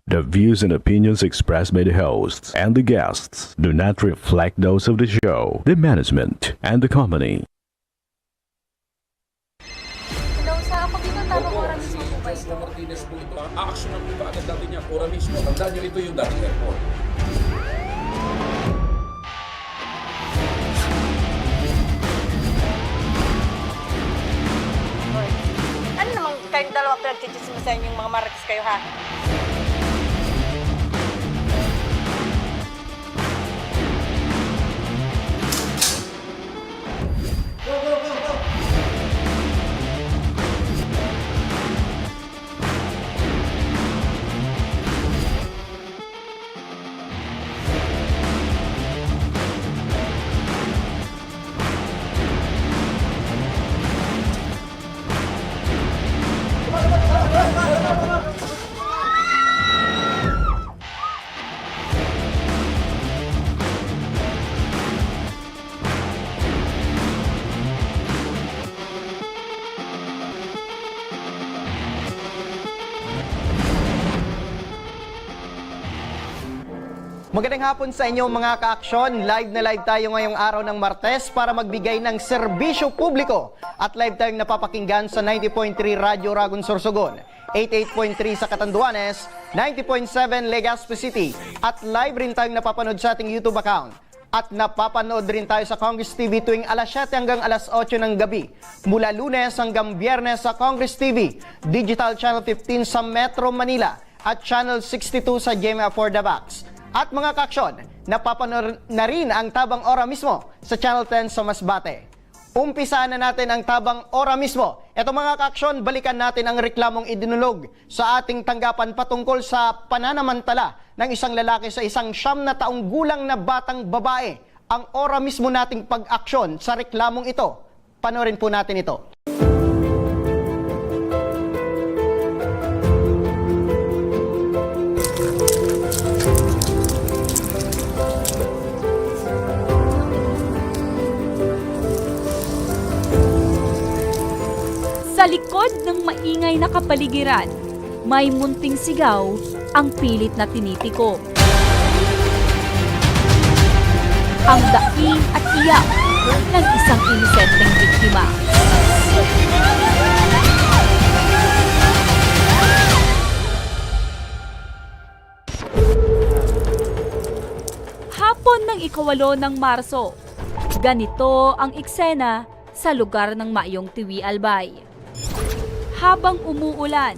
The views and opinions expressed by the hosts and the guests do not reflect those of the show, the management, and the company. Hello, sa kapatid tamang oras mismo po ba Josco ito? Martinez po ito. Aaksyonan po ba agad natin yung ora mismo? Tandaan nyo ito yung dating airport. Hoy. Ano namang kayong dalawa pinagchichismisan yung mga marites kayo, ha? Magandang hapon sa inyo mga ka-aksyon. Live na live tayo ngayong araw ng Martes para magbigay ng serbisyo publiko. At live tayong napapakinggan sa 90.3 Radyo Ragon Sorsogon, 88.3 sa Catanduanes, 90.7 Legazpi City. At live rin tayong napapanood sa ating YouTube account. At napapanood rin tayo sa Congress TV tuwing alas 7 hanggang alas 8 ng gabi. Mula Lunes hanggang Biyernes sa Congress TV, Digital Channel 15 sa Metro Manila at Channel 62 sa GMA for the Box. At mga kaksyon, napapanood na rin ang Tabang Ora mismo sa Channel 10 sa Masbate. Umpisaan na natin ang Tabang Ora mismo. Eto mga kaksyon, balikan natin ang reklamong idinulog sa ating tanggapan patungkol sa pananamantala ng isang lalaki sa isang 9 na taong gulang na batang babae. Ang ora mismo nating pag-aksyon sa reklamong ito. Panoorin po natin ito. Sa likod ng maingay na kapaligiran, may munting sigaw ang pilit na tinitiko. Ang daing at iyak ng isang inosenteng biktima. Hapon ng 8 ng Marso, ganito ang eksena sa lugar ng Mayong Tiwi Albay. Habang umuulan,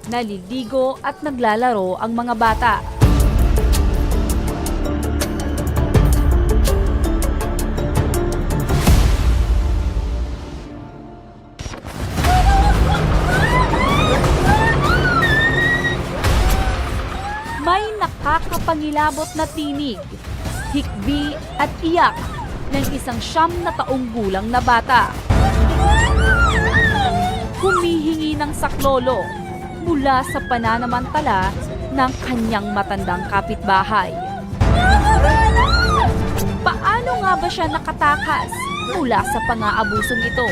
naliligo at naglalaro ang mga bata. May nakakapangilabot na tinig, hikbi at iyak ng isang 9 na taong gulang na bata. Humihingi ng saklolo mula sa pananamantala ng kanyang matandang kapitbahay. Paano nga ba siya nakatakas mula sa pang-aabusong ito?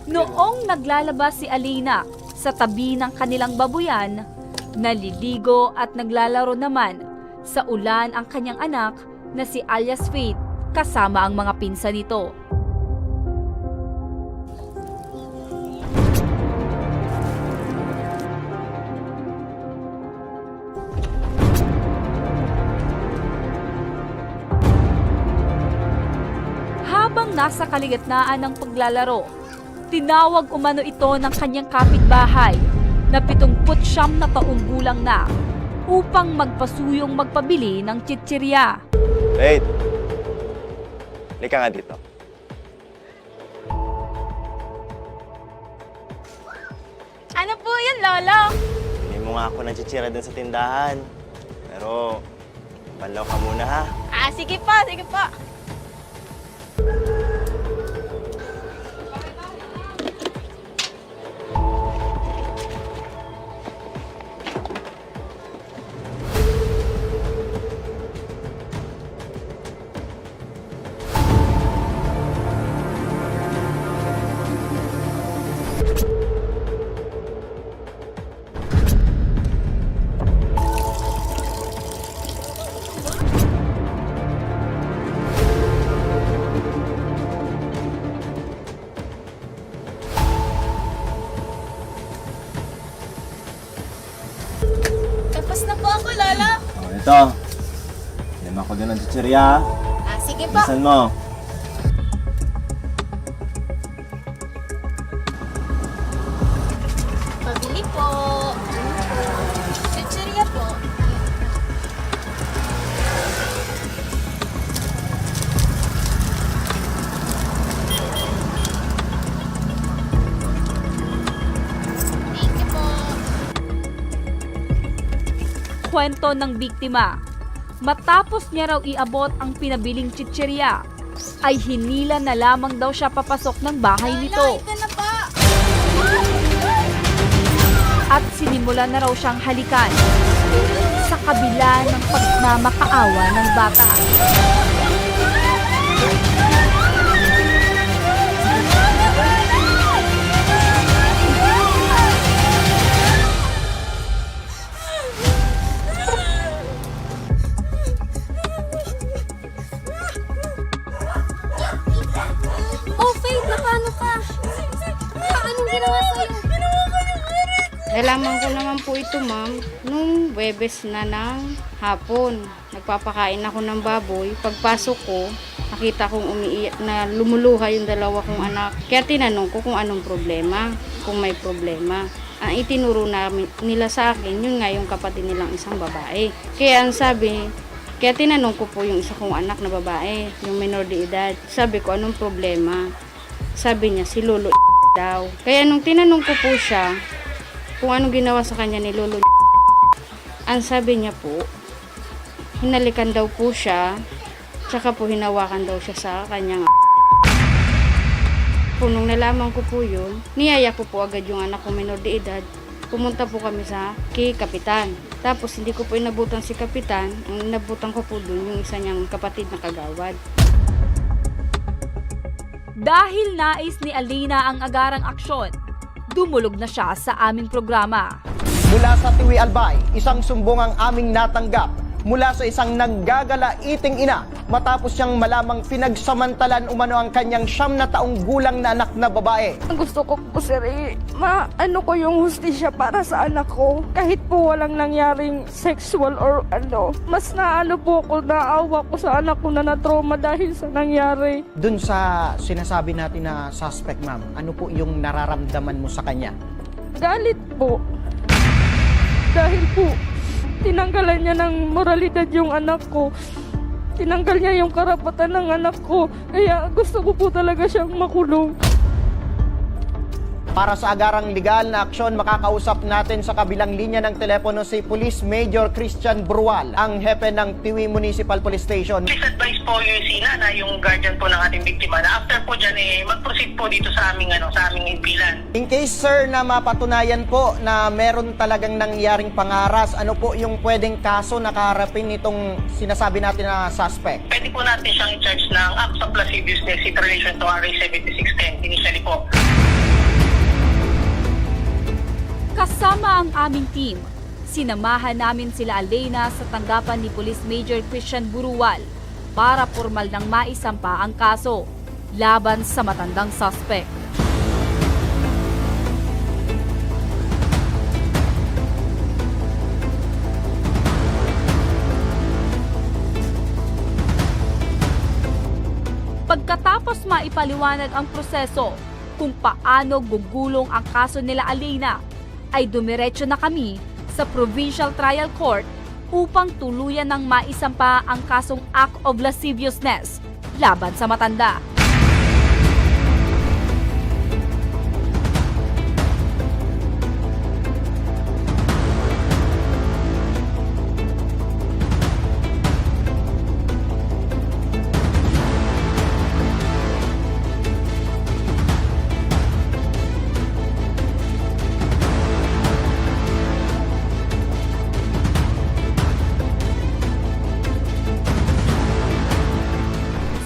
Noong naglalabas si Alina sa tabi ng kanilang babuyan, naliligo at naglalaro naman sa ulan ang kanyang anak na si alias Faith kasama ang mga pinsan nito. Habang nasa kaligitnaan ng paglalaro, tinawag umano ito ng kanyang kapitbahay na 79 na taong gulang na upang magpasuyong magpabili ng chichirya. Wait! Lika nga dito. Ano po yun, Lolo? Hindi mo nga ako ng chichira dun sa tindahan. Pero, panlaw ka muna ha. Sige po, sige po. Ito. Lima ko din ng chichirya. Sige po. Bisan mo. Pabili po. Chichirya po. Thank you po. Kwento ng biktima. Matapos niya raw iabot ang pinabiling chichirya, ay hinila na lamang daw siya papasok ng bahay nito. Ito na po. At sinimulan na raw siyang halikan sa kabila ng pagmamakaawa ng bata. Oh, Faith, paano ka? Anong ginawa sa'yo? Nalaman ko naman po ito, ma'am, nung Webes na ng hapon. Nagpapakain ako ng baboy. Pagpasok ko, nakita kong umiiyak na lumuluha yung dalawa kong anak. Kaya tinanong ko kung anong problema, kung may problema. Ang itinuro nila sa akin, yun nga yung kapatid nilang isang babae. Kaya ang sabi, kaya tinanong ko po yung isa kong anak na babae, yung minor de edad. Sabi ko, anong problema? Sabi niya, si Lolo daw. Kaya nung tinanong ko po siya, kung anong ginawa sa kanya ni Lolo, ang sabi niya po, hinalikan daw po siya, tsaka po hinawakan daw siya sa kanyang nung nalaman ko po yun, niyaya ko po agad yung anak ko minor de edad. Pumunta po kami kay Kapitan. Tapos hindi ko po inabutan si Kapitan, ang inabutan ko po dun yung isa niyang kapatid na kagawad. Dahil nais ni Alina ang agarang aksyon, dumulog na siya sa aming programa. Mula sa Tiwi Albay, isang sumbong ang aming natanggap mula sa isang naggagalaiting ina matapos siyang malamang pinagsamantalan umano ang kanyang 9 na taong gulang na anak na babae. Ang gusto ko po, sir, maano ko yung hustisya para sa anak ko. Kahit po walang nangyaring sexual or mas naano po ako, naawa ko sa anak ko na na-trauma dahil sa nangyari. Dun sa sinasabi natin na suspect, ma'am, ano po yung nararamdaman mo sa kanya? Galit po. Dahil po, tinanggalan niya ng moralidad yung anak ko. Tinanggal niya yung karapatan ng anak ko. Kaya gusto ko po talaga siyang makulong. Para sa agarang legal na aksyon, makakausap natin sa kabilang linya ng telepono si Police Major Christian Brual, ang hepe ng Tiwi Municipal Police Station. Please advise po yung sina na yung guardian po ng ating biktima na after po dyan mag-proceed po dito sa aming impilan. In case, sir, na mapatunayan po na meron talagang nangyaring pangaras, ano po yung pwedeng kaso na kaharapin itong sinasabi natin na suspect? Pwede po natin siyang i-charge ng acts of lasciviousness in relation to RA 7610 initially po. Kasama ang aming team, sinamahan namin sila Alina sa tanggapan ni Police Major Christian Burual para formal nang maisampa ang kaso laban sa matandang suspect. Pagkatapos maipaliwanag ang proseso kung paano gugulong ang kaso nila Alina, ay dumiretso na kami sa Provincial Trial Court upang tuluyan ng maisampa ang kasong act of lasciviousness laban sa matanda.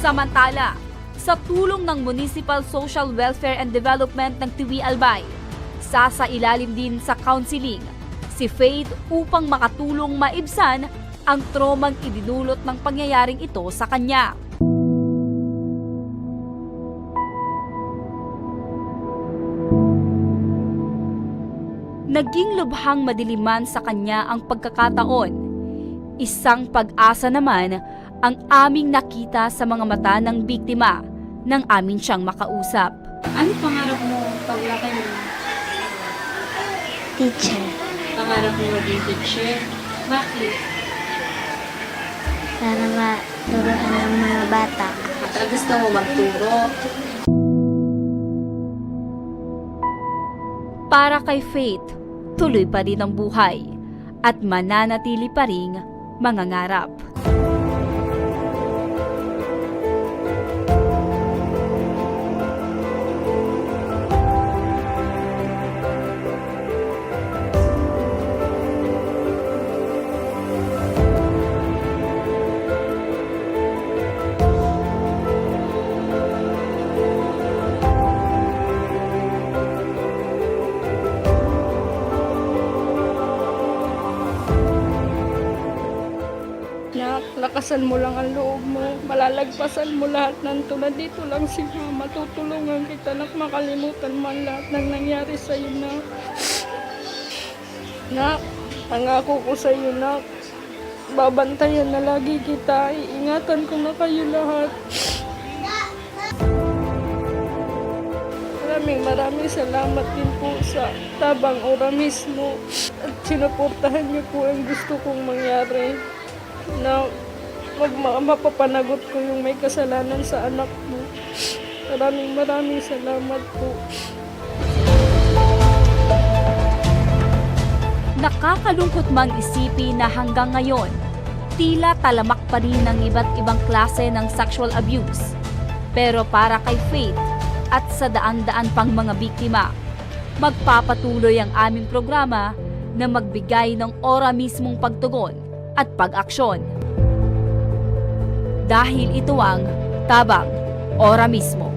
Samantala, sa tulong ng Municipal Social Welfare and Development ng Tiwi Albay, sasailalim din sa counseling si Faith upang makatulong maibsan ang tromang idinulot ng pangyayaring ito sa kanya. Naging lubhang madiliman sa kanya ang pagkakataon. Isang pag-asa naman ang aming nakita sa mga mata ng biktima nang amin siyang makausap. Ano pangarap mo paglaki mo? Teacher. Pangarap mo maging teacher? Bakit? Para maturuan ng mga bata. Gusto mo magturo? Para kay Faith, tuloy pa rin ang buhay at mananatili pa ring mangangarap. Nak, lakasan mo lang ang loob mo. Malalagpasan mo lahat ng tulad. Dito lang si Mama. Tutulungan kita, nak. Makalimutan man lahat ng nangyari sa'yo, nak. Nak, pangako ko sa'yo, nak. Babantayan na lagi kita. Iingatan ko na kayo lahat. Maraming salamat din po sa Tabang Ora mismo. At sinuportahan niyo po ang gusto kong mangyari. Na mapapanagot ko yung may kasalanan sa anak mo. Maraming salamat po. Nakakalungkot mang isipin na hanggang ngayon, tila talamak pa rin ng iba't ibang klase ng sexual abuse. Pero para kay Faith at sa daan-daan pang mga biktima, magpapatuloy ang aming programa na magbigay ng ora mismong pagtugon at pag-aksyon. Dahil ito ang Tabang Ora mismo.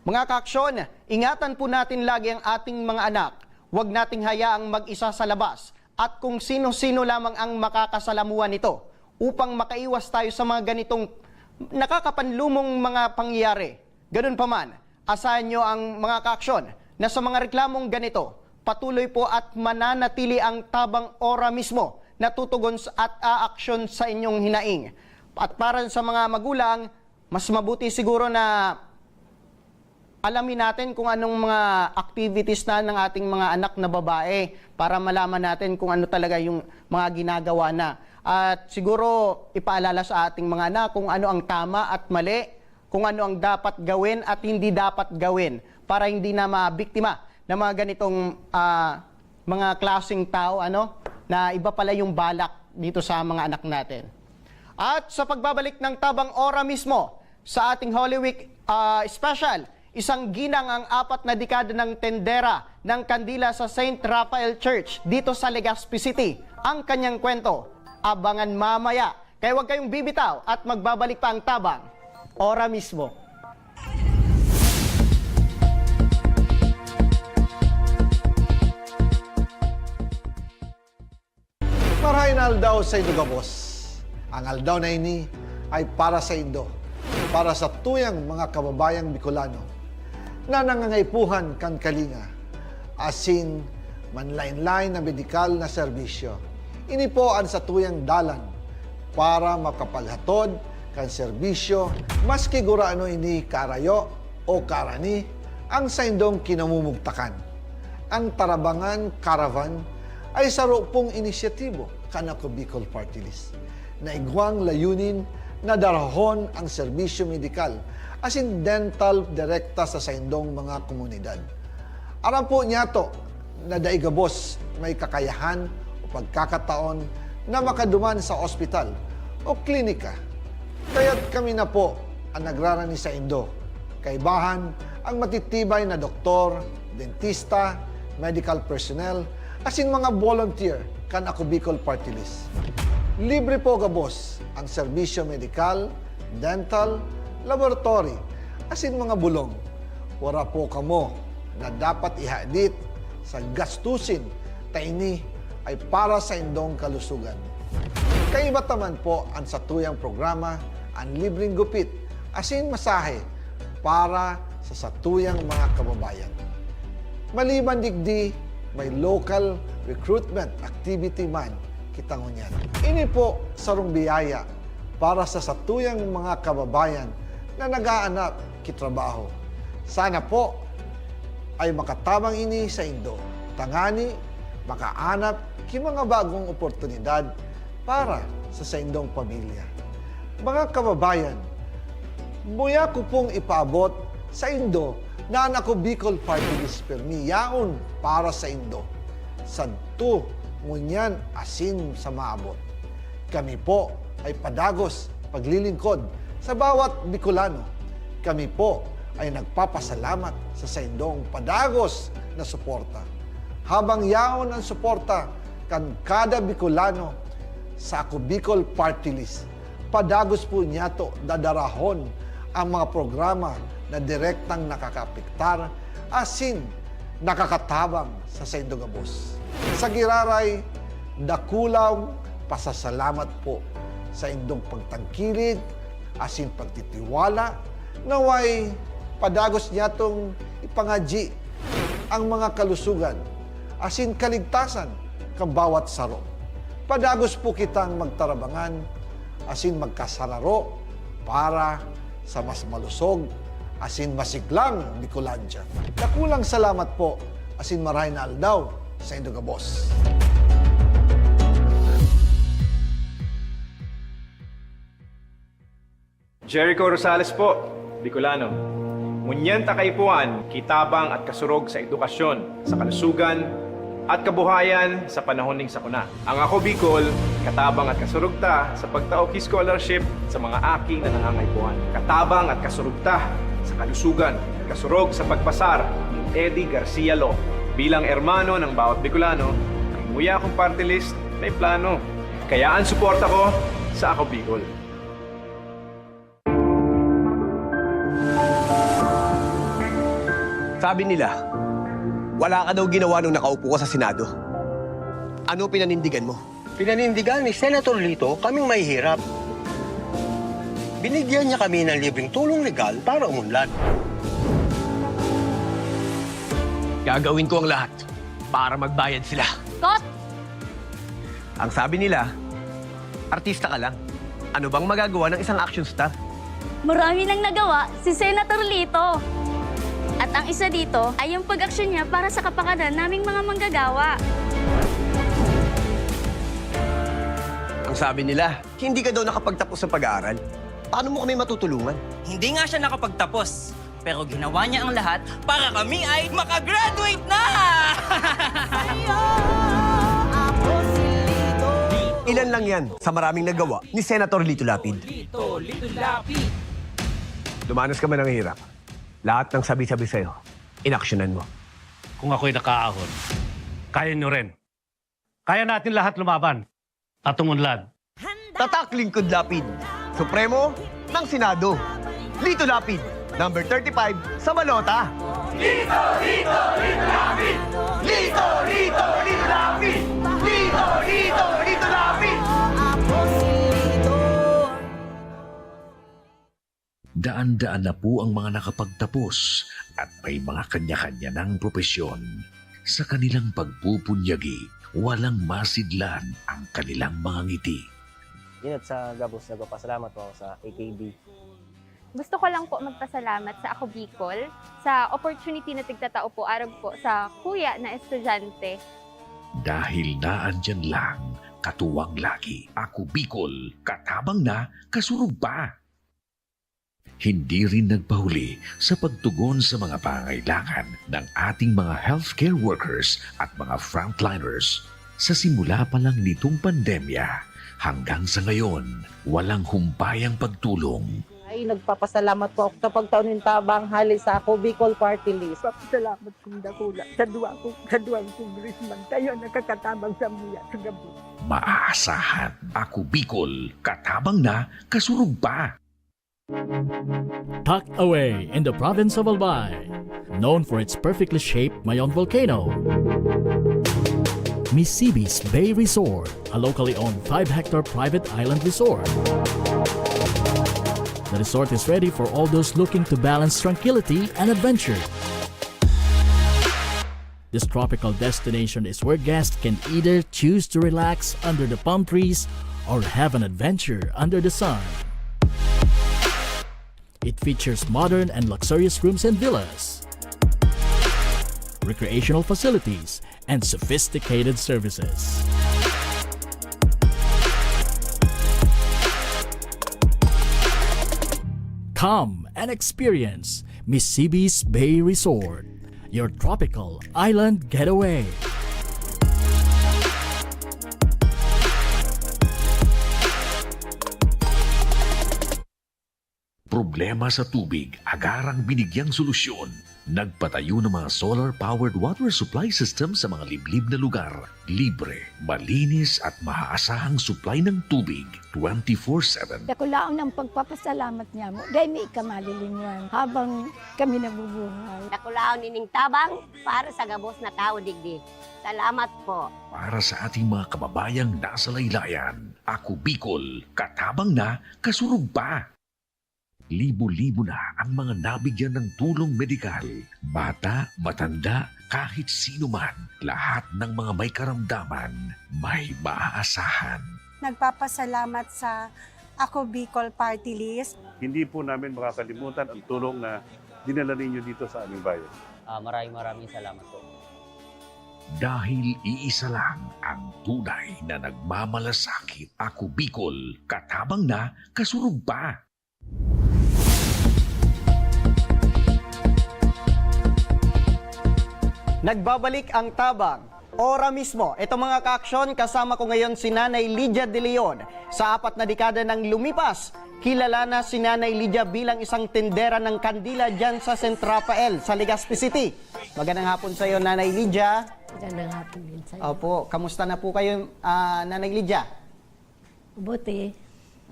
Mga kaaksyon, ingatan po natin lagi ang ating mga anak. Huwag nating hayaang mag-isa sa labas at kung sino-sino lamang ang makakasalamuhan nito upang makaiwas tayo sa mga ganitong nakakapanlumong mga pangyayari. Ganun pa man, asahan nyo ang mga kaaksyon na sa mga reklamong ganito, patuloy po at mananatili ang Tabang Ora mismo na tutugon at aaksyon sa inyong hinaing. At para sa mga magulang, mas mabuti siguro na alamin natin kung anong mga activities na ng ating mga anak na babae para malaman natin kung ano talaga yung mga ginagawa na. At siguro ipaalala sa ating mga anak kung ano ang tama at mali, kung ano ang dapat gawin at hindi dapat gawin para hindi na mabiktima ng mga ganitong mga klaseng tao na iba pala yung balak dito sa mga anak natin. At sa pagbabalik ng Tabang Ora mismo sa ating Holy Week special, isang ginang ang 4 na dekada ng tendera ng kandila sa St. Raphael Church dito sa Legazpi City. Ang kanyang kwento, abangan mamaya. Kaya huwag kayong bibitaw at magbabalik pa ang Tabang Ora mismo. Marahin aldaw sa Indo Gabos. Ang aldaw na ini ay para sa Indo, para sa tuyang mga kababayang Bicolano na nangangaipuhan kan kalinga, asin manlain-lain na medikal na serbisyo. Ini po ang sa tuyang dalan para makapaghatod kan serbisyo maski guraano ini karayo o karani ang sa indong kinamumugtakan. Ang Tarabangan Caravan ay saro pong inisyatibo kanako Bicol Party List na igwang layunin na darahon ang serbisyo medikal asin dental direkta sa saindong mga komunidad. Aram po niya to na daigabos may kakayahan o pagkakataon na makaduman sa ospital o klinika. Kaya't kami na po ang nagrarani sa Indo. Kaibahan ang matitibay na doktor, dentista, medical personnel, asin mga volunteer kan ako Bicol Party List. Libre po gabos ang serbisyo medikal, dental, laboratory, asin mga bulong. Wala po kamo na dapat ihadit sa gastusin ta ini ay para sa indong kalusugan. Kaiba taman po ang satuyang programa ang libreng gupit asin masahe para sa satuyang mga kababayan. Maliban digdi, may local recruitment activity man kitang unyan. Ini po sarong biyaya para sa satuyang mga kababayan na nag-aanap kitrabaho. Sana po ay makatabang ini sa Indo. Tangani, makaanap ki mga bagong oportunidad para sa indong pamilya. Mga kababayan, muya ko pong ipaabot sa Indo na ako Bicol Party List permi yaon para sa Indo. Sadto ngunyan asin sa maabot. Kami po ay padagos paglilingkod sa bawat Bicolano. Kami po ay nagpapasalamat sa saindong padagos na suporta. Habang yaon ang suporta kan kada Bicolano sa Ako Bicol Party List, padagos po niya to dadarahon ang mga programa na direktang nakakapiktar asin nakakatabang sa Saindong Gabos. Sa giraray, dakulang pasasalamat po sa indong pagtangkilig asin pagtitiwala naway padagos niya tong ipangaji ang mga kalusugan asin kaligtasan kang bawat saro. Padagos po kitang magtarabangan asin magkasararo para sa mas malusog asin masiglang Bicolandia. Dakulang salamat po asin maray na aldaw sa Indong Gabos. Jericho Rosales po, Bicolano. Ngunyan takaypuan, kitabang at kasurog sa edukasyon, sa kalusugan, at kabuhayan sa panahon ning sakuna. Ang Ako Bicol, katabang at kasurog ta sa pagtaoki scholarship sa mga aking na nangangaypuan. Katabang at kasurog ta sa kalusugan, kasurog sa pagpasar ni Eddie Garcia Law. Bilang ermano ng bawat Bicolano, ang muya kong party list may plano. Kaya ang suporta ko sa Ako Bicol. Sabi nila, wala ka daw ginawa nung nakaupo ka sa Senado. Ano pinanindigan mo? Pinanindigan ni Senator Lito kaming mahihirap. Binigyan niya kami ng libreng tulong legal para umunlad. Gagawin ko ang lahat para magbayad sila. Kot! Ang sabi nila, artista ka lang. Ano bang magagawa ng isang action star? Marami nang nagawa si Senator Lito. At ang isa dito ay yung pag-aksyon niya para sa kapakanan naming mga manggagawa. Ang sabi nila, hindi ka daw nakapagtapos sa pag-aaral. Paano mo kami matutulungan? Hindi nga siya nakapagtapos, pero ginawa niya ang lahat para kami ay makagraduate na! Ilan lang yan sa maraming nagawa ni Senator Lito Lapid. Lito Lapid. Dumanas ka man ng hirap. Lahat ng sabi-sabi sa'yo, inaksyonan mo. Kung ako'y nakaahon, kaya nyo rin. Kaya natin lahat lumaban at umunlad. Tatak Lingkod Lapid, Supremo ng Senado. Lito Lapid, number 35 sa balota. Lito, Lito, Lito Lapid! Lito, Lito, Lito Lapid! Lito, Lito, Lito Lapid! Daan-daan na po ang mga nakapagtapos at may mga kanya-kanya ng propesyon. Sa kanilang pagpupunyagi, walang masidlan ang kanilang mga ngiti. Dinat sa Gabos, nagpapasalamat po ako sa AKB. Gusto ko lang po magpasalamat sa Ako Bicol sa opportunity na tigtatao po arag po sa kuya na estudyante. Dahil naandyan lang, katuwang lagi. Ako Bicol, katabang na, kasurog pa. Hindi rin nagpahuli sa pagtugon sa mga pangailangan ng ating mga healthcare workers at mga frontliners. Sa simula pa lang nitong pandemya, hanggang sa ngayon, walang humpayang pagtulong. Ay nagpapasalamat po ako sa pagtaunin tabang hali sa Ako Bicol Party List. Salamat kong dakula sa duwang congressman. Tayo nakakatabang sa muya sa gabi. Maaasahan, Ako Bicol, katabang na, kasurog pa. Tucked away in the province of Albay, known for its perfectly shaped Mayon volcano, Misibis Bay Resort, a locally owned 5-hectare private island resort. The resort is ready for all those looking to balance tranquility and adventure. This tropical destination is where guests can either choose to relax under the palm trees or have an adventure under the sun. It features modern and luxurious rooms and villas, recreational facilities, and sophisticated services. Come and experience Misibis Bay Resort, your tropical island getaway. Problema sa tubig, agarang binigyang solusyon. Nagpatayo ng mga solar-powered water supply system sa mga liblib na lugar. Libre, malinis at maaasahang supply ng tubig 24/7. Dakulaon ng pagpapasalamat niya mo. Dahil may ikamalilingan habang kami nabubuhay. Dakulaon nining tabang para sa gabos na tao digdi. Salamat po. Para sa ating mga kababayang nasa laylayan, Ako Bicol, katabang na, kasurug pa. Libo-libo na ang mga nabigyan ng tulong medikal. Bata, matanda, kahit sino man, lahat ng mga may karamdaman, may maaasahan. Nagpapasalamat sa Ako Bicol Party List. Hindi po namin makakalimutan ang tulong na dinala ninyo dito sa aming bayan. Maraming salamat po. Dahil iisa lang ang tunay na nagmamalasakit. Ako Bicol, katabang na, kasurug pa. Nagbabalik ang tabang. Ora mismo, ito mga ka-aksyon, kasama ko ngayon si Nanay Lydia De Leon. Sa 4 na dekada ng lumipas, kilala na si Nanay Lydia bilang isang tindera ng kandila dyan sa St. Rafael, sa Legazpi City. Magandang hapon sa iyo, Nanay Lydia. Magandang hapon din sa iyo. Opo, kamusta na po kayo, Nanay Lydia? Buti.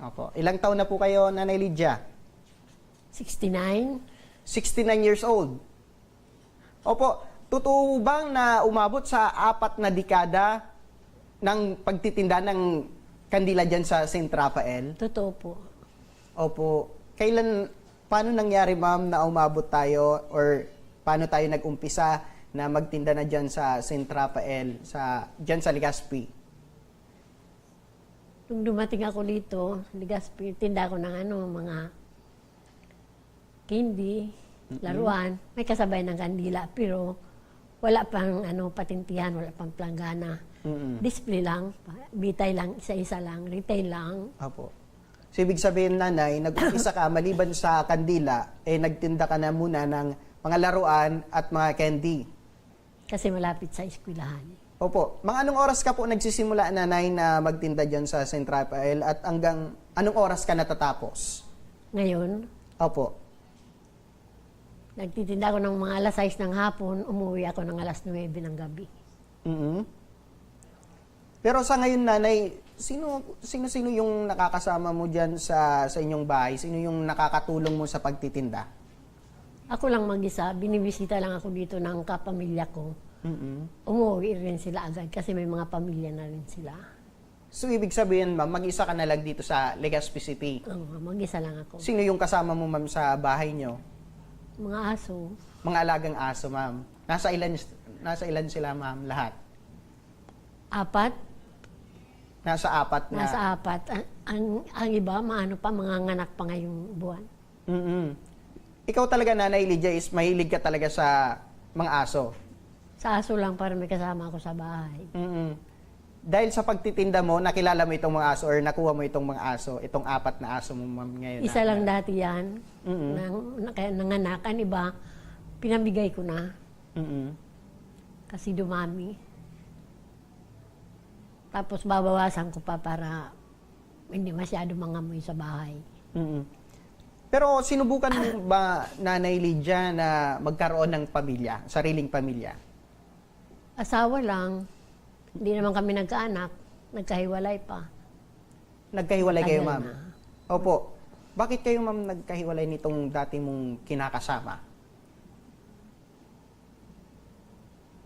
Opo, ilang taon na po kayo, Nanay Lydia? 69. 69 years old. Opo, totoo bang na umabot sa 4 na dekada ng pagtitinda ng kandila dyan sa St. Rafael? Totoo po. Opo. Paano nangyari, ma'am, na umabot tayo or paano tayo nag-umpisa na magtinda na dyan sa St. Rafael, dyan sa Legazpi? Nung dumating ako dito, Legazpi, tinda ko ng mga candy, laruan, may kasabay ng kandila, pero wala pang patintihan, wala pang planggana. Display lang, bitay lang, isa-isa lang, retail lang. Opo. So, ibig sabihin, Nanay, nag-umpisa ka, maliban sa kandila, nagtinda ka na muna ng mga laruan at mga candy. Kasi malapit sa eskwelahan. Opo. Mga anong oras ka po nagsisimula, Nanay, na magtinda dyan sa St. Rafael at hanggang anong oras ka natatapos? Ngayon? Opo. Nagtitinda ako ng mga alas 6 ng hapon, umuwi ako ng alas 9 ng gabi. Pero sa ngayon, Nanay, sino yung nakakasama mo dyan sa inyong bahay? Sino yung nakakatulong mo sa pagtitinda? Ako lang mag-isa, binibisita lang ako dito ng kapamilya ko. Umuwi rin sila agad kasi may mga pamilya na rin sila. So, ibig sabihin, ma'am, mag-isa ka na lang dito sa Legazpi City? Oo, mag-isa lang ako. Sino yung kasama mo, ma'am, sa bahay nyo? Mga aso. Mga alagang aso, ma'am. Nasa ilan sila, ma'am, lahat? 4. Nasa 4 na? Nasa 4. Ang iba, mga nganak pa ngayong buwan. Ikaw talaga, Nanay Lydia, is mahilig ka talaga sa mga aso? Sa aso lang para may kasama ako sa bahay. Dahil sa pagtitinda mo, nakilala mo itong mga aso or nakuha mo itong mga aso, itong 4 na aso mo, ma'am, ngayon? Isa lang dati yan. Nanganak. Iba, pinamigay ko na. Kasi dumami. Tapos babawasan ko pa para hindi masyado mangamoy sa bahay. Pero sinubukan mo ba, Nanay Lydia, na magkaroon ng pamilya, sariling pamilya? Asawa lang. Hindi naman kami nagkaanak. Nagkahiwalay pa. Nagkahiwalay kayo, ma'am? Na. Opo. Bakit kayo, ma'am, nagkahiwalay nitong dati mong kinakasama?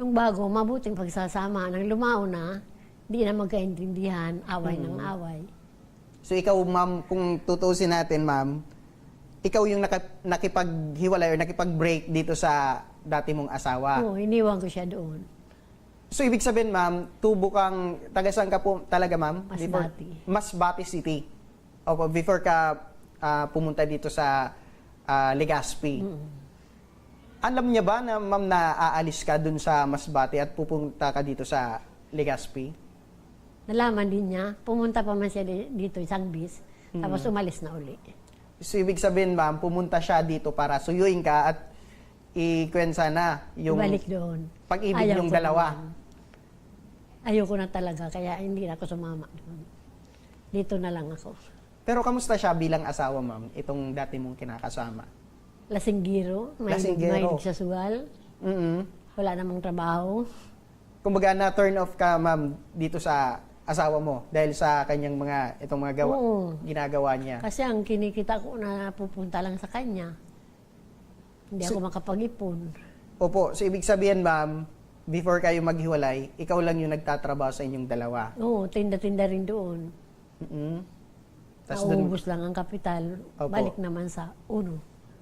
Nung bago, mabuting pagsasama. Nang lumao na, hindi na magkaintindihan, away ng away. So ikaw, ma'am, kung tutusin natin, ma'am, ikaw yung nakipaghiwalay or nakipag-break dito sa dati mong asawa. Oo, iniwan ko siya doon. So, ibig sabihin, ma'am, tubo kang, taga saan ka po talaga, ma'am? Masbate. Masbate City. Opo, before ka pumunta dito sa Legazpi. Alam niya ba na, ma'am, na aalis ka dun sa Masbate at pupunta ka dito sa Legazpi? Nalaman din niya. Pumunta pa man siya dito isang bis. Tapos umalis na uli. So, ibig sabihin, ma'am, pumunta siya dito para suyuin ka at ikwensa na yung Ibalik doon. pag-ibig Ayaw yung ko dalawa. naman. Ayoko na talaga, kaya hindi na ako sumama doon. Dito na lang ako. Pero kamusta siya bilang asawa, ma'am? Itong dati mong kinakasama. Lasinggiro, Lasinggiro. may sa sugal. Wala namang trabaho. Kumbaga na-turn off ka, ma'am, dito sa asawa mo dahil sa kanyang itong mga Oo. ginagawa niya. Kasi ang kinikita ko na pupunta lang sa kanya. Hindi ako makapag-ipon. Opo, so ibig sabihin, ma'am, before kayo maghiwalay, ikaw lang yung nagtatrabaho sa inyong dalawa. Oo, tinda-tinda rin doon. Tas dun- Nauubos lang ang kapital. Opo. Balik naman sa uno.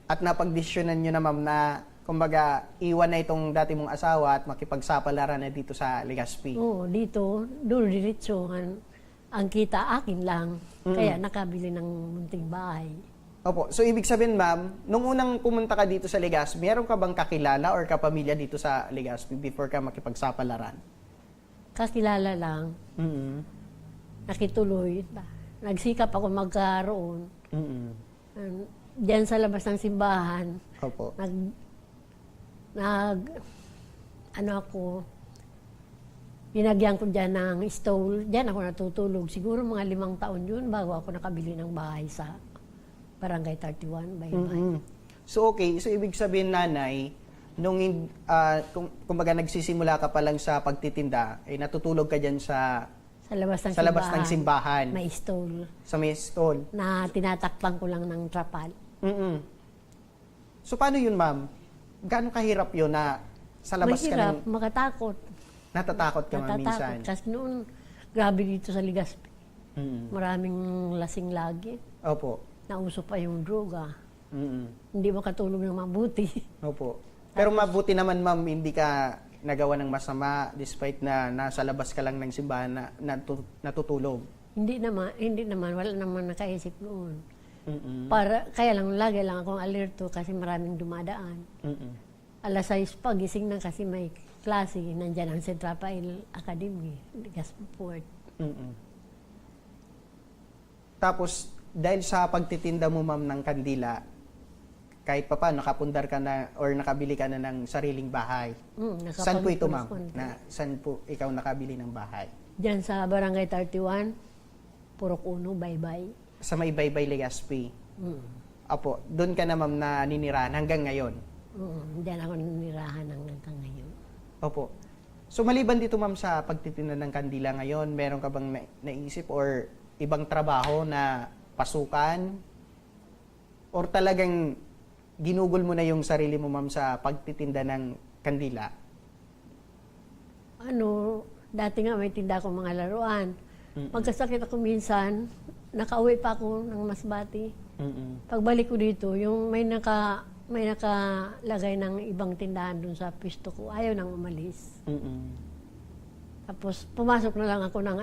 At napagdesisyonan nyo na, ma'am, na kumbaga iwan na itong dati mong asawa at makipagsapalaran na dito sa Legazpi. Oo, dito, doon diretso. Ang kita akin lang. Kaya nakabili ng munting bahay. Opo, so ibig sabihin, ma'am, nung unang pumunta ka dito sa Legazpi, meron ka bang kakilala or kapamilya dito sa Legazpi before ka makipagsapalaran? Kakilala lang. Nakituloy. Nagsikap ako magkaroon. Diyan sa labas ng simbahan. Opo. Binagyan ko dyan ng stall. Diyan ako natutulog. Siguro mga 5 taon yun bago ako nakabili ng bahay sa Barangay 31, Baybay. So okay, so ibig sabihin, nanay, nung kumbaga nagsisimula ka pa lang sa pagtitinda, ay natutulog ka dyan sa labas ng simbahan. May stall. Sa may stall. Na tinatakpan ko lang ng trapal. So paano yun, ma'am? Gaano kahirap yun na sa labas ka Mahirap, ng... makatakot. Natatakot ka, ma'am, minsan? Kasi noon, grabe dito sa Legazpi. Maraming lasing lagi. Opo. Nauso pa yung droga. Hindi makatulog ng mabuti. Opo. Pero mabuti naman, ma'am, hindi ka nagawa ng masama despite na nasa labas ka lang ng simbahan na natutulog. Hindi naman. Wala naman nakaisip noon. Kaya lang, lagi lang akong alerto kasi maraming dumadaan. Alas 6 pa, gising na kasi may klase. Nandyan ang St. Rafael Academy, Legazpi Port. Tapos, dahil sa pagtitinda mo, ma'am, ng kandila, kahit pa paano, nakapundar ka na or nakabili ka na ng sariling bahay. Saan po ito, ma'am? Saan po ikaw nakabili ng bahay? Diyan sa Barangay 31, Purok Uno, Baybay. Sa may Baybay, Legazpi. Apo, doon ka na, ma'am, na ninirahan hanggang ngayon? Diyan ako ninirahan hanggang ngayon. Opo. So, maliban dito, ma'am, sa pagtitinda ng kandila ngayon, meron ka bang naisip or ibang trabaho na pasukan? Or talagang ginugol mo na yung sarili mo, ma'am, sa pagtitinda ng kandila? Dati nga may tinda akong mga laruan. Magkasakit ako minsan, nakauwi pa ako ng Masbate. Pagbalik ko dito, yung may nakalagay ng ibang tindahan dun sa pisto ko, ayaw nang umalis. Tapos pumasok na lang ako ng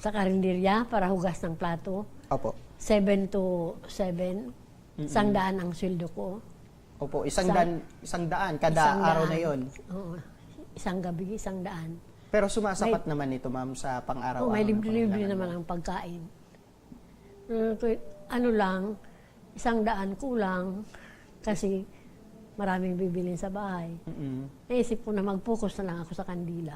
sa karinderya para hugas ng plato. Opo. 7 to 7. 100 ang sweldo ko. Opo, isang daan kada araw na yon. Oo. Isang gabi, 100. Pero sumasapat naman ito, ma'am, sa pang-araw-araw. May na libre-libre pangailangan naman mo. ang pagkain. 100 kulang kasi maraming bibilin sa bahay. Naisip ko na mag-focus na lang ako sa kandila.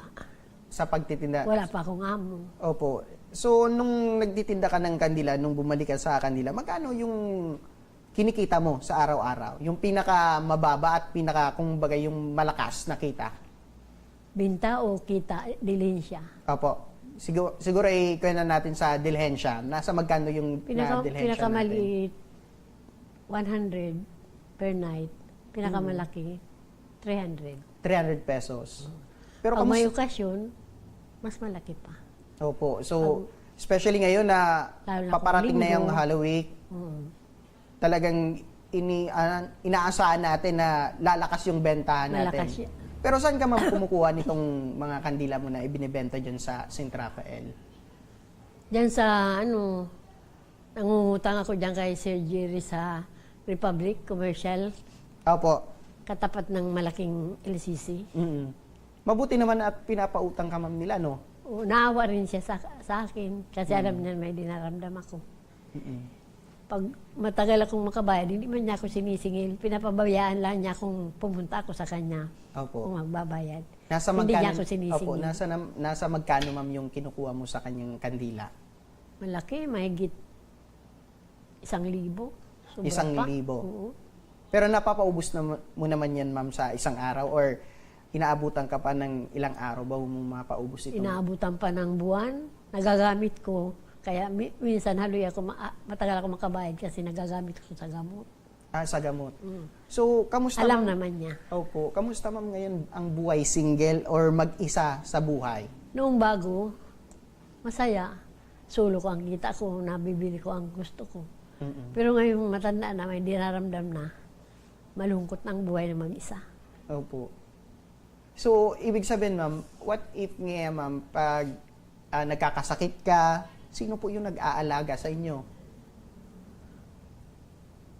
Sa pagtitinda? Wala pa akong amo. Opo. So, nung nagtitinda ka ng kandila, nung bumalik ka sa kandila, magkano yung kinikita mo sa araw-araw? Yung pinaka-mababa at kumbaga yung malakas na kita? Binta o kita, dilensya. Opo. Siguro i-kuha natin sa dilhensya. Nasa magkano yung dilhensya Pinakamaliit, 100 per night. Pinakamalaki, 300. 300 pesos. Pero pag may okasyon, mas malaki pa. Opo. So, especially ngayon na paparating na yung Halloween, talagang inaasahan natin na lalakas yung bentahan natin. Malakas yan. Pero saan ka ma'am kumukuha nitong mga kandila mo na ibinibenta dyan sa St. Rafael? Diyan sa nangungutang ako diyan kay Sir Jerry sa Republic Commercial. Opo. Katapat ng malaking LCC. Mabuti naman at pinapautang ka ma'am nila, no? Oo, naawa rin siya sa akin kasi alam niya may dinaramdam ako. Pag matagal akong makabayad, hindi man niya ako sinisingil. Pinapabayaan lang niya kung pumunta ako sa kanya. Opo. Kung magbabayad. Hindi Hindi niya ako sinisingil. Opo, nasa magkano ma'am yung kinukuha mo sa kanyang kandila? Malaki, mahigit 1,000. Sobra 1,000. pa. Oo. Pero napapaubos na mo naman yan ma'am sa isang araw or inaabutan ka pa ng ilang araw bago mo mapaubos ito? Inaabutan pa ng buwan, nagagamit ko. Kaya minsan haloy ako, matagal ako makabayad kasi nagagamit ko sa gamot. Sa gamot. So, kamusta Alam ma'am? naman niya. Opo. Kamusta ma'am ngayon ang buhay single or mag-isa sa buhay? Noong bago, masaya. Solo ko ang kita ko, nabibili ko ang gusto ko. Pero ngayon matanda na, may dinaramdam na. Malungkot ng buhay na mag-isa. Opo. So, ibig sabihin ma'am, what if nga ma'am, pag nagkakasakit ka, sino po yung nag-aalaga sa inyo?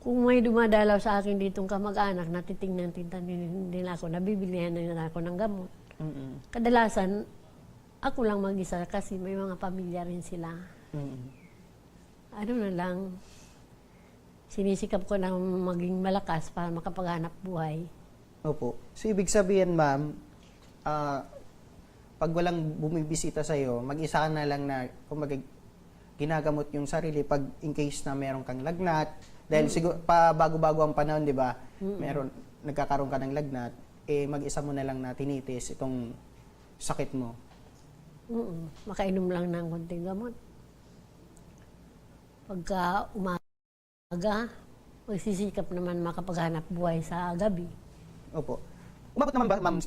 Kung may dumadalaw sa akin ditong kamag-anak, natitingnan nila ako, nabibilihan nila ako ng gamot. Kadalasan, ako lang mag-isa kasi may mga pamilya rin sila. Ano na lang, sinisikap ko na maging malakas para makapaghanap buhay. Opo. So, ibig sabihin ma'am, pag walang bumibisita sa'yo, mag-isa ka na lang na, kumbaga, ginagamot yung sarili pag in case na meron kang lagnat. Dahil siguro, pa bago-bago ang panahon, di ba? Nagkakaroon ka ng lagnat, mag-isa mo na lang na tinitis itong sakit mo. Makainom lang ng konting gamot. Pagka umaga, magsisikap naman makapaghanap buhay sa gabi. Opo. Umabot naman ba, ma'am,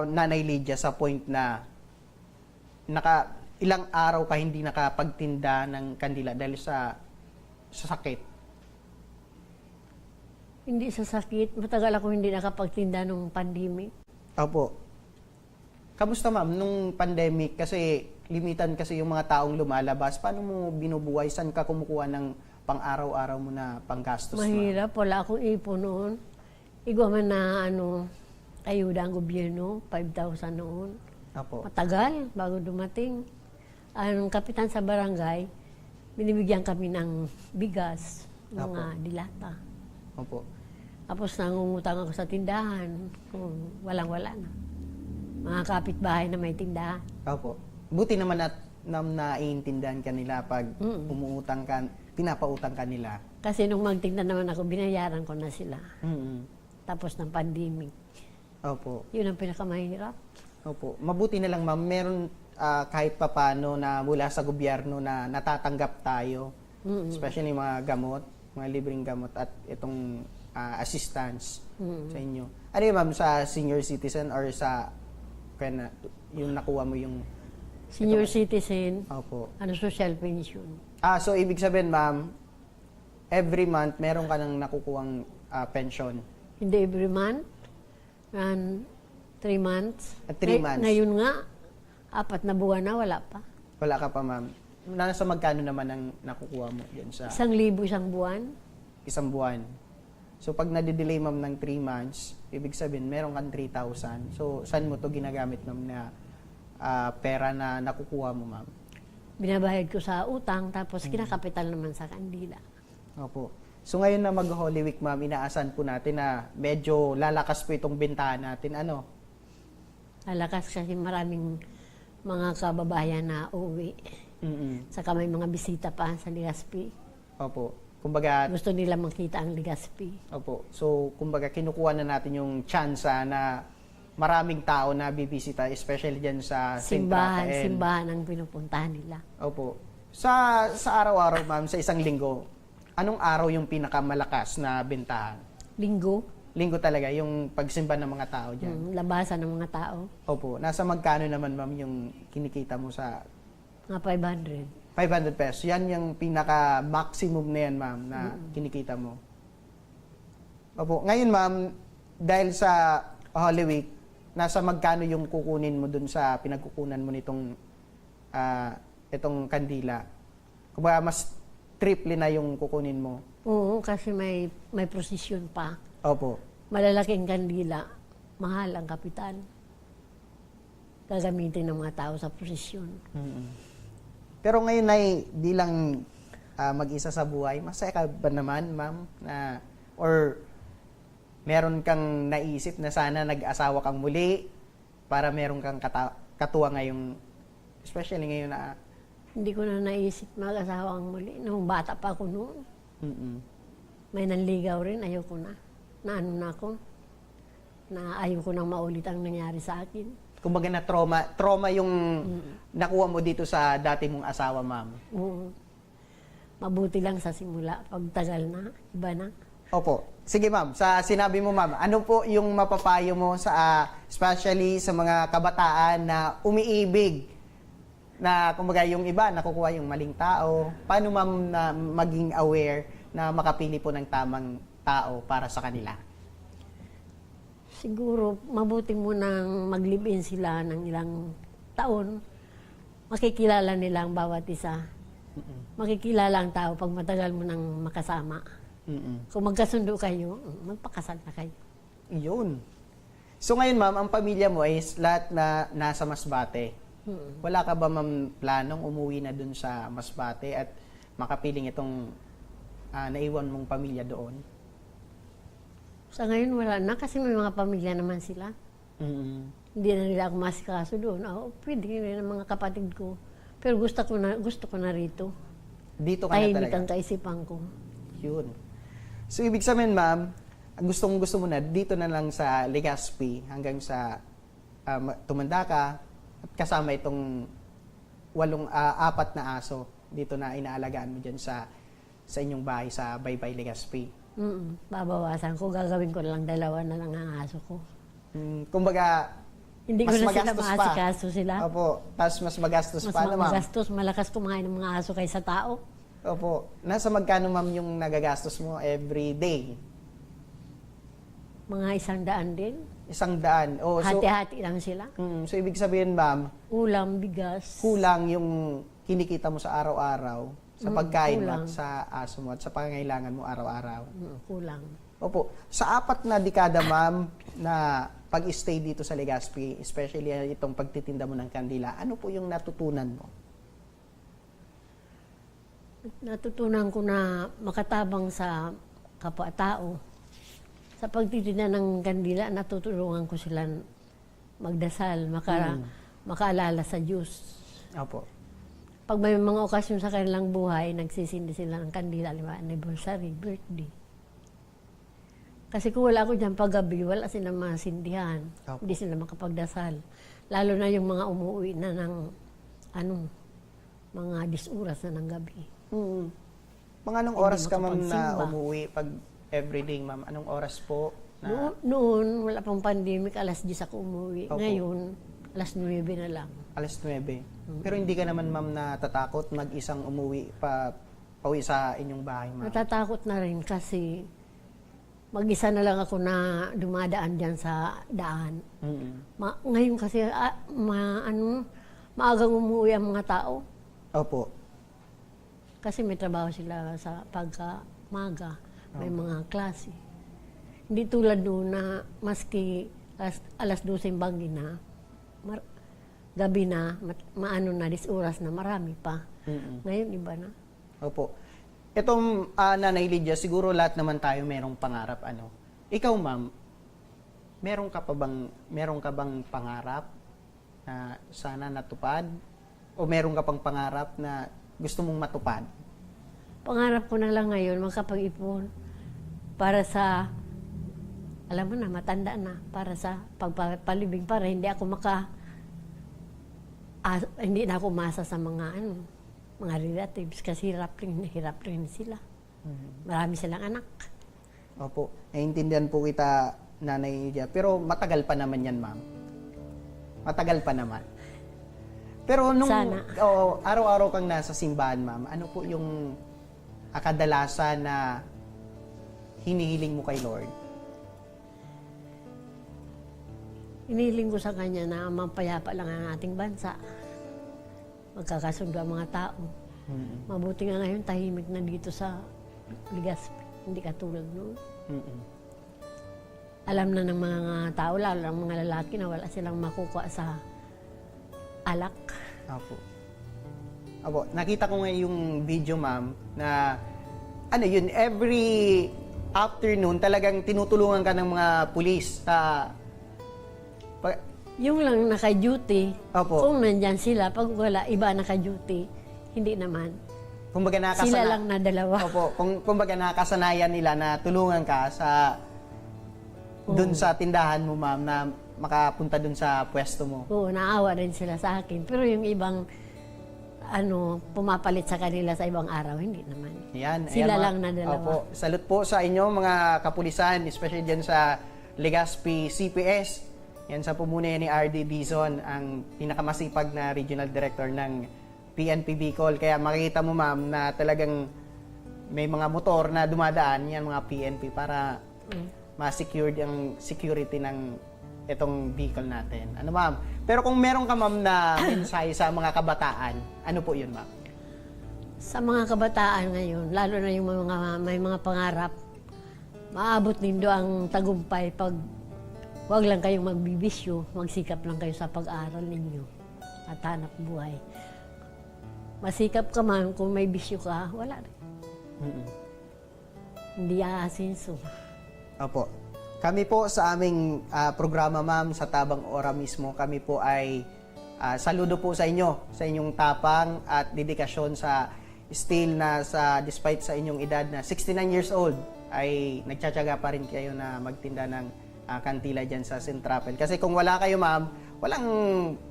Nanay Lydia, sa point na ilang araw ka hindi nakapagtinda ng kandila dahil sa sakit? Hindi sa sakit. Matagal ako hindi nakapagtinda nung pandemic. Opo. Kamusta ma'am, nung pandemic, kasi limitan kasi yung mga taong lumalabas, paano mo binubuhay? Saan ka kumukuha ng pang-araw-araw mo na panggastos? Mahirap. Wala akong ipon noon. Igwa man na ayuda ang gobyerno, 5,000 noon. Opo. Matagal bago dumating. Ang kapitan sa barangay, binibigyan kami ng bigas, mga dilata. Opo. Tapos nangungutang ako sa tindahan kung walang-wala na. Mga kapitbahay na may tindahan. Opo. Buti naman naiintindihan ka nila pag umuutang ka, pinapautang ka nila. Kasi nung magtinda naman ako, binayaran ko na sila. Tapos ng pandemic. Opo. Yun ang pinakamahirap. Opo. Mabuti na lang ma'am, meron kahit papano na mula sa gobyerno na natatanggap tayo. Especially mga gamot, mga libreng gamot at itong assistance sa inyo. Ano yun ma'am, sa senior citizen or sa yung nakuha mo yung senior citizen, opo, social pension. So ibig sabihin ma'am, every month meron ka nang nakukuhang pension? Hindi every month. 3 months. 3 months? Ngayon nga, 4 na buwan na, wala pa. Wala ka pa ma'am. Nasa magkano naman ang nakukuha mo yan sa... 1,000 isang buwan. Isang buwan. So pag nadidelay ma'am ng 3 months, ibig sabihin meron kang 3,000. So saan mo to ginagamit ma'am na pera na nakukuha mo ma'am? Binabayad ko sa utang, tapos kinakapital naman sa kandila. Opo. So ngayon na mag-Holy Week ma'am, inaasahan po natin na medyo lalakas po itong bentahan natin. Ano? Lalakas kasi maraming mga kababayan na uuwi. Saka may mga bisita pa sa Legazpi. Opo. Kumbaga, gusto nila makita ang Legazpi. Opo. So, kumbaga, kinukuha na natin yung tsansa na maraming tao na bibisita, especially dyan sa St. Rafael. Simbahan ang pinupuntahan nila. Opo. Sa araw-araw, ma'am, sa isang linggo, anong araw yung pinakamalakas na bentahan? Linggo. Linggo talaga, yung pagsimba ng mga tao dyan. Labasan ng mga tao. Opo. Nasa magkano naman, ma'am, yung kinikita mo sa... Mga 500. 500 pesos. Yan yung pinaka-maximum na yan, ma'am, na kinikita mo. Opo. Ngayon, ma'am, dahil sa Holy Week, nasa magkano yung kukunin mo dun sa pinagkukunan mo nitong itong kandila? Kumbaga, mas triple na yung kukunin mo. Oo, kasi may prosesyon pa. Opo. Malalaking kandila, mahal ang kapital. Gagamitin ng mga tao sa prosesyon. Pero ngayon ay di lang mag-isa sa buhay, masaya ka ba naman, ma'am? Or meron kang naisip na sana nag-asawa kang muli para meron kang katuwa ngayong, especially ngayon na... Hindi ko na naisip mag-asawa ang muli. Nung bata pa ako noon. May nanligaw rin, ayoko na. Naano na ako. Na ayoko nang maulit ang nangyari sa akin. Kumbaga na trauma yung nakuha mo dito sa dati mong asawa, ma'am. Oo. Mabuti lang sa simula. Pagtagal na, iba na. Opo. Sige, ma'am. Sa sinabi mo, ma'am, ano po yung mapapayo mo sa especially sa mga kabataan na umiibig na kumbaga yung iba nakukuha yung maling tao? Paano, ma'am, na maging aware na makapili po ng tamang tao para sa kanila? Siguro, mabuti mo nang mag-live-in sila ng ilang taon. Makikilala nila ang bawat isa. Makikilala ang tao pag matagal mo nang makasama. Kung magkasundo kayo, magpakasal na kayo. Yun. So ngayon, ma'am, ang pamilya mo ay lahat na nasa Masbate. Wala ka ba, ma'am, planong umuwi na dun sa Masbate at makapiling itong naiwan mong pamilya doon? Sa ngayon, wala na kasi may mga pamilya naman sila. Hindi na nila ako masikaso doon. Pwede rin ang mga kapatid ko. Pero gusto ko na rito. Dito ka na talaga? Tahimik ang kaisipan ko. Yun. So, ibig sabihin, ma'am, gusto mo na dito na lang sa Legazpi hanggang sa tumanda ka at kasama itong 4 na aso dito na inaalagaan mo dyan sa inyong bahay sa Baybay, Legazpi. Babawasan ko. Gagawin ko lang 2 na lang ang aso ko. Kumbaga, hindi ko na sila maasikaso sila. Opo. Tapos mas magastos pa naman. Mas magastos. Malakas kumain ng mga aso kaysa tao. Opo. Nasa magkano, ma'am, yung nagagastos mo every day? Mga 100 din. 100. Oh, Hati-hati lang sila. So, ibig sabihin, ma'am, ulam, bigas. Kulang yung kinikita mo sa araw-araw sa pagkain mo kulang. at sa aso mo at sa pangangailangan mo araw-araw. Kulang. Opo. Sa 4 na dekada, ma'am, na pag-stay dito sa Legazpi, especially itong pagtitinda mo ng kandila, ano po yung natutunan mo? Natutunan ko na makatabang sa kapwa-tao. Sa pagtitinda ng kandila, natutulungan ko sila magdasal, makaalala sa Diyos. Opo. Pag may mga okasyon sa kanilang buhay, nagsisindi sila ng kandila, anniversary, birthday. Kasi kung wala ako dyan paggabi, wala silang masindihan. Hindi sila makapagdasal. Lalo na yung mga umuwi na ng mga 10 oras na ng gabi. Mga anong oras ka, ma'am, na umuwi pag everyday, ma'am? Anong oras po? Noon, wala pang pandemic, 10:00 ako umuwi. Opo. Ngayon, 9:00 na lang. 9:00. Pero hindi ka naman, ma'am, natatakot mag-isang umuwi pauwi sa inyong bahay, ma'am? Natatakot na rin kasi mag-isa na lang ako na dumadaan dyan sa daan. Ngayon kasi maagang umuwi ang mga tao. Opo. Kasi may trabaho sila sa pagka-maga. May mga klase. Hindi tulad doon na maski 12:00 banggi na, gabi na, maano na, 10 oras na, marami pa. Ngayon, iba na. Opo. Itong Nanay Lydia, siguro lahat naman tayo merong pangarap. Ikaw, ma'am, meron ka bang pangarap na sana natupad? O meron ka pang pangarap na gusto mong matupad? Pangarap ko na lang ngayon, makapag-ipon para sa, alam mo na, matanda na, para sa pagpapalibing, para hindi na ako umasa sa mga relatives kasi hirap rin sila. Marami silang anak. Opo. Naiintindihan po kita, Nanay Lydia. Pero matagal pa naman yan, ma'am. Matagal pa naman. Pero nung araw-araw kang nasa simbahan, ma'am, ano po yung kadalasan na hinihiling mo kay Lord? Iniling ko sa kanya na mapayapa lang ang ating bansa. Magkakasundo ang mga tao. Mabuti nga ngayon, tahimik na dito sa Legazpi. Hindi katulad noon. Alam na ng mga tao, lalo ng mga lalaki, na wala silang makukuha sa alak. Opo, nakita ko nga yung video, ma'am, na ano yun, every afternoon talagang tinutulungan ka ng mga pulis sa Yung lang naka-duty, Opo. kung nandyan sila, pag wala, iba naka-duty, hindi naman. kumbaga Sila lang na dalawa. Opo, kumbaga nakasanayan nila na tulungan ka sa dun sa tindahan mo, ma'am, na makapunta dun sa pwesto mo. Oo, naawa rin sila sa akin. Pero yung ibang pumapalit sa kanila sa ibang araw, hindi naman. Sila lang na dalawa. Opo, salute po sa inyo mga kapulisan, especially dyan sa Legazpi CPS. Yan sa pumuno ni RD Dizon, ang pinakamasipag na regional director ng PNP Bicol. Kaya makikita mo, ma'am, na talagang may mga motor na dumadaan, yan mga PNP, para ma-secured ang security ng itong Bicol natin. Ano, ma'am? Pero kung meron ka, ma'am, na mensahe sa mga kabataan, ano po yun, ma'am? Sa mga kabataan ngayon, lalo na yung may mga pangarap, maabot nindo ang tagumpay pag huwag lang kayong magbibisyo, magsikap lang kayo sa pag-aaral ninyo at hanap buhay. Masikap ka man, kung may bisyo ka, wala rin. Hindi aasinso. Opo. Kami po sa aming programa, ma'am, sa Tabang Ora mismo, kami po ay saludo po sa inyo, sa inyong tapang at dedikasyon sa still na despite sa inyong edad na 69 years old, ay nagtsatsaga pa rin kayo na magtinda ng kantila dyan sa Sintrapel. Kasi kung wala kayo, ma'am, walang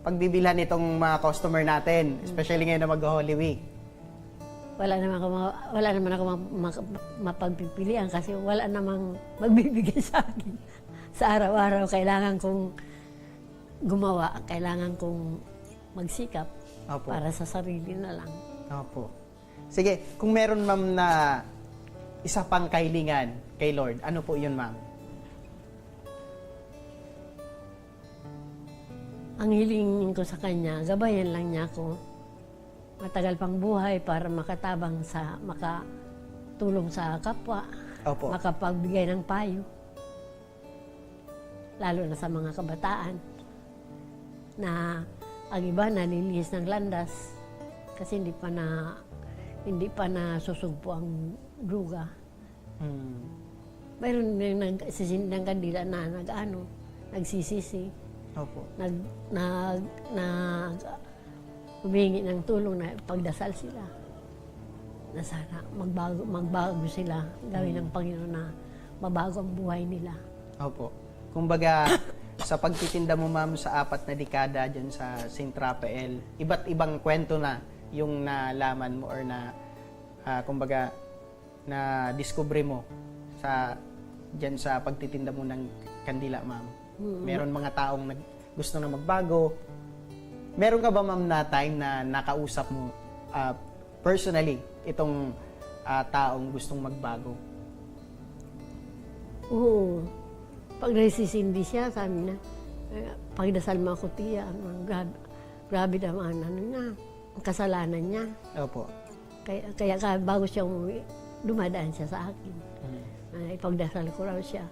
pagbibilhan itong mga customer natin, especially ngayon na mag-Holy Week. Wala naman ako mapagpipilian kasi wala namang magbibigay sa akin. Sa araw-araw, kailangan kong gumawa, kailangan kong magsikap. Opo. Para sa sarili na lang. Opo. Sige, kung meron, ma'am, na isa pang kahilingan kay Lord, ano po yun, ma'am? Ang hiling ko sa kanya, gabayan lang niya ako. Matagal pang buhay para makatulong sa kapwa. Opo. Makapagbigay ng payo. Lalo na sa mga kabataan na ang iba nalilihis ng landas kasi hindi pa na susugpo ang druga. Mayroon din nagsisindang kandila na nagsisisi. Opo. Humingi ng tulong na pagdasal sila. Na sana magbago sila, gawin ng Panginoon na mabago ang buhay nila. Opo. Kumbaga, sa pagtitinda mo, ma'am, sa 4 na dekada dyan sa St. Rafael, iba't ibang kwento na yung nalaman mo or na, kumbaga, na discovery mo dyan sa pagtitinda mo ng kandila, ma'am. Meron mga taong gusto na magbago. Meron ka ba, ma'am, na time na nakausap mo personally itong taong gustong magbago? Oo. Pag nagsisindi siya, sabi na, pagdasal mo ako, tiya. Grabe naman, ang kasalanan niya. Opo. Kaya bago siya umuwi, dumadaan siya sa akin. Ipagdasal ko raw siya.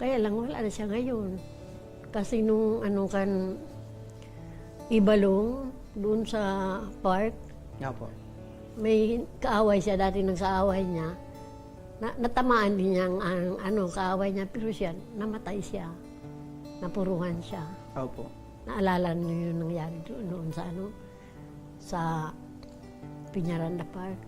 Kaya lang, wala na siya ngayon. Kasi nung Ibalong, doon sa park, Opo. may kaaway siya, dati nang sa away niya, natamaan din niya ang kaaway niya, pero siya, namatay siya. Napuruhan siya. Opo. Naalala niyo yung nangyari doon sa Piñaranda Park.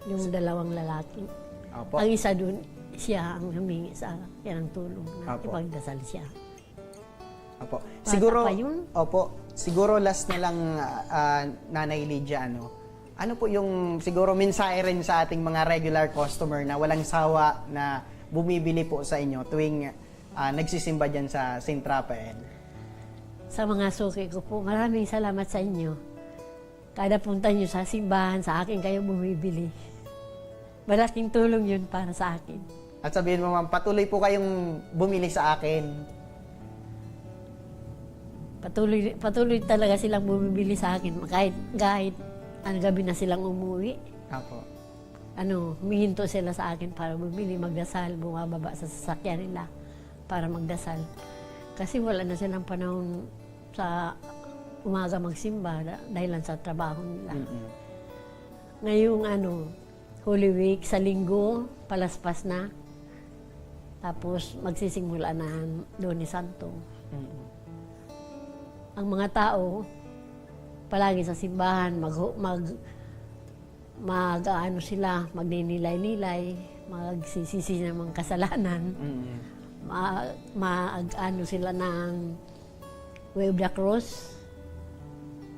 Yung dalawang lalaki. Opo. Ang isa doon, siya ang humingi sa akin ng tulong na Opo. ipagdasal siya. Opo. Bata pa yun? Opo. Siguro last na lang, Nanay Lydia, ano po yung siguro mensahe rin sa ating mga regular customer na walang sawa na bumibili po sa inyo tuwing nagsisimba dyan sa St. Rafael? Sa mga suki ko po, maraming salamat sa inyo. Kada punta nyo sa simbahan, sa akin kayo bumibili. Malaking tulong yun para sa akin. At sabihin mo, ma'am, patuloy po kayong bumili sa akin. Patuloy talaga silang bumibili sa akin kahit gabi na silang umuwi. Apo. Humihinto sila sa akin para bumili, magdasal, bumababa sa sasakyan nila para magdasal. Kasi wala na silang panahon sa umaga magsimba dahil sa trabaho nila. Ngayong Holy Week, sa linggo, palaspas na. Tapos magsisimula na doon ni Santo. Ang mga tao, palagi sa simbahan, magninilay-nilay, magsisisi ng mga kasalanan, sila ng Way of the Cross,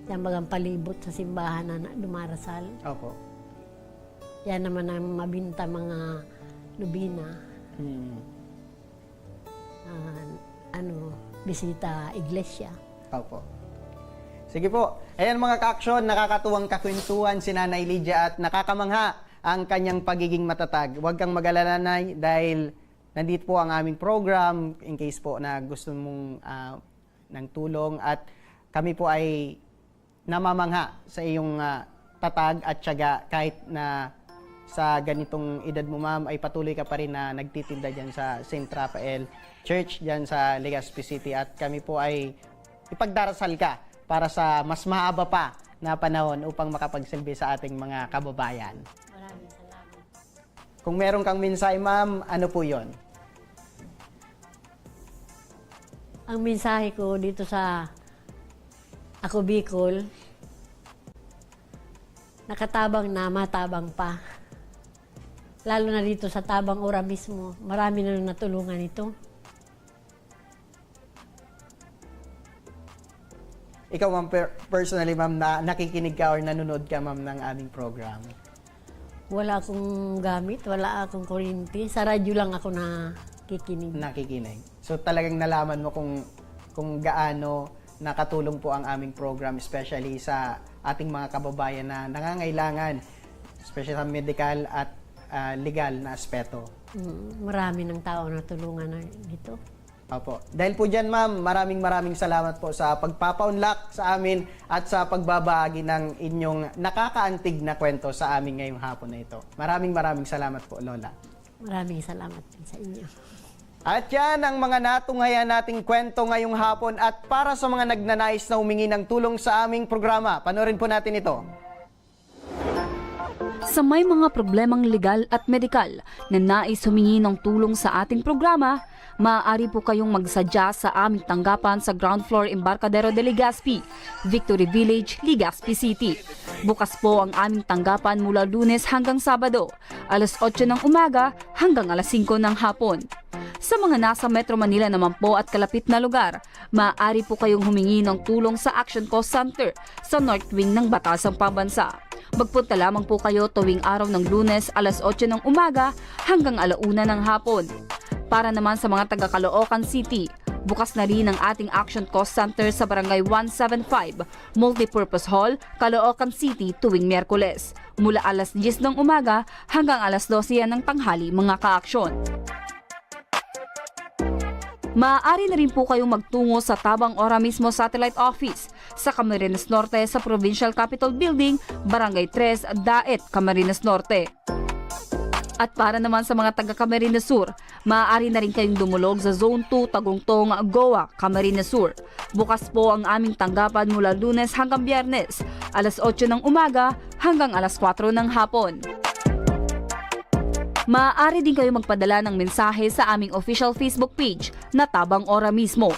yan bagang palibot sa simbahan na dumarasal. Opo. Yan naman ang mabinta mga lubina. Bisita iglesia. Opo. Sige po. Ayan mga ka-aksyon, nakakatuwang kakwentuhan si Nanay Lydia at nakakamangha ang kanyang pagiging matatag. Huwag kang mag-alala, Nay, dahil nandito po ang aming program in case po na gusto mong ng tulong at kami po ay namamangha sa iyong tatag at tiyaga kahit na sa ganitong edad mo, ma'am, ay patuloy ka pa rin na nagtitinda dyan sa St. Raphael Church dyan sa Legazpi City at kami po ay ipagdarasal ka para sa mas mahaba pa na panahon upang makapagsilbi sa ating mga kababayan. Maraming salamat. Kung meron kang mensahe, ma'am, ano po yon? Ang mensahe ko dito sa Ako Bicol, nakatabang na matabang pa. Lalo na dito sa Tabang Ora mismo, marami na natulungan ito. Ikaw, ma'am, personally, ma'am, na nakikinig ka or nanonood ka, ma'am, ng aming program? Wala akong gamit, wala akong kuryente. Sa radyo lang ako nakikinig. Nakikinig. So talagang nalaman mo kung gaano nakatulong po ang aming program, especially sa ating mga kababayan na nangangailangan, especially sa medical at legal na aspeto. Marami ng tao na tulungan na dito. Opo. Dahil po dyan, ma'am, maraming salamat po sa pagpapaunlak sa amin at sa pagbabahagi ng inyong nakakaantig na kwento sa amin ngayong hapon na ito. Maraming salamat po, Lola. Maraming salamat din sa inyo. At yan ang mga natunghayan nating kwento ngayong hapon at para sa mga nagnanais na humingi ng tulong sa aming programa, panoorin po natin ito. Sa may mga problemang legal at medikal na nais humingi ng tulong sa ating programa, maaari po kayong magsadya sa aming tanggapan sa ground floor Embarcadero de Legazpi, Victory Village, Legazpi City. Bukas po ang aming tanggapan mula Lunes hanggang Sabado, alas 8 ng umaga hanggang alas 5 ng hapon. Sa mga nasa Metro Manila naman po at kalapit na lugar, maaari po kayong humingi ng tulong sa Action Call Center sa North Wing ng Batasang Pambansa. Magpunta lamang po kayo tuwing araw ng Lunes alas 8 ng umaga hanggang alauna ng hapon. Para naman sa mga taga Caloocan City, bukas na rin ang ating Action Cost Center sa Barangay 175, Multipurpose Hall, Caloocan City tuwing Miyerkules, mula alas 10 ng umaga hanggang alas 12 ng tanghali mga ka-aksyon. Maaari na rin po kayong magtungo sa Tabang Ora mismo Satellite Office sa Camarines Norte sa Provincial Capitol Building, Barangay 3, Daet, Camarines Norte. At para naman sa mga taga Camarines Sur, maaari na rin kayong dumulog sa Zone 2, Tagungtong, Goa, Camarines Sur. Bukas po ang aming tanggapan mula Lunes hanggang Biyernes, alas 8 ng umaga hanggang alas 4 ng hapon. Maaari din kayo magpadala ng mensahe sa aming official Facebook page na Tabang Ora mismo.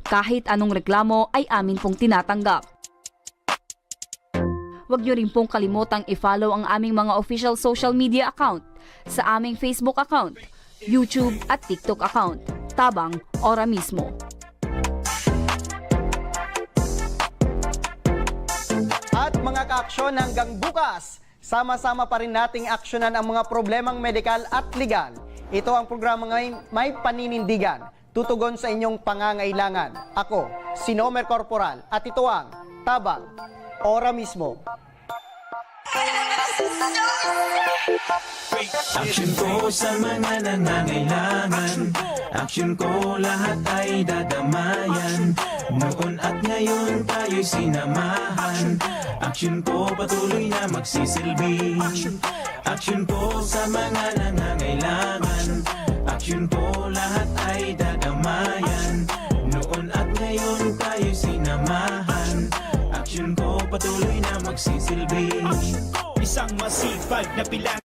Kahit anong reklamo ay amin pong tinatanggap. Huwag niyo rin pong kalimutang i-follow ang aming mga official social media account sa aming Facebook account, YouTube at TikTok account, Tabang Ora mismo. At mga ka-aksyon, hanggang bukas, sama-sama pa rin nating aksyonan ang mga problemang medikal at legal. Ito ang programa ngayon, May Paninindigan, tutugon sa inyong pangangailangan. Ako, si Nomer Corporal, at ito ang Tabang Ora mismo. Action ko sa mga nangangailangan. Action ko lahat ay dadamayan. Noon at ngayon tayo'y sinamahan. Action ko patuloy na magsisilbi. Action ko sa mga nangangailangan. Action ko lahat ay dadamayan. Noon at ngayon tayo'y sinamahan. Action ko patuloy na magsisilbi. Isang masipag na pilang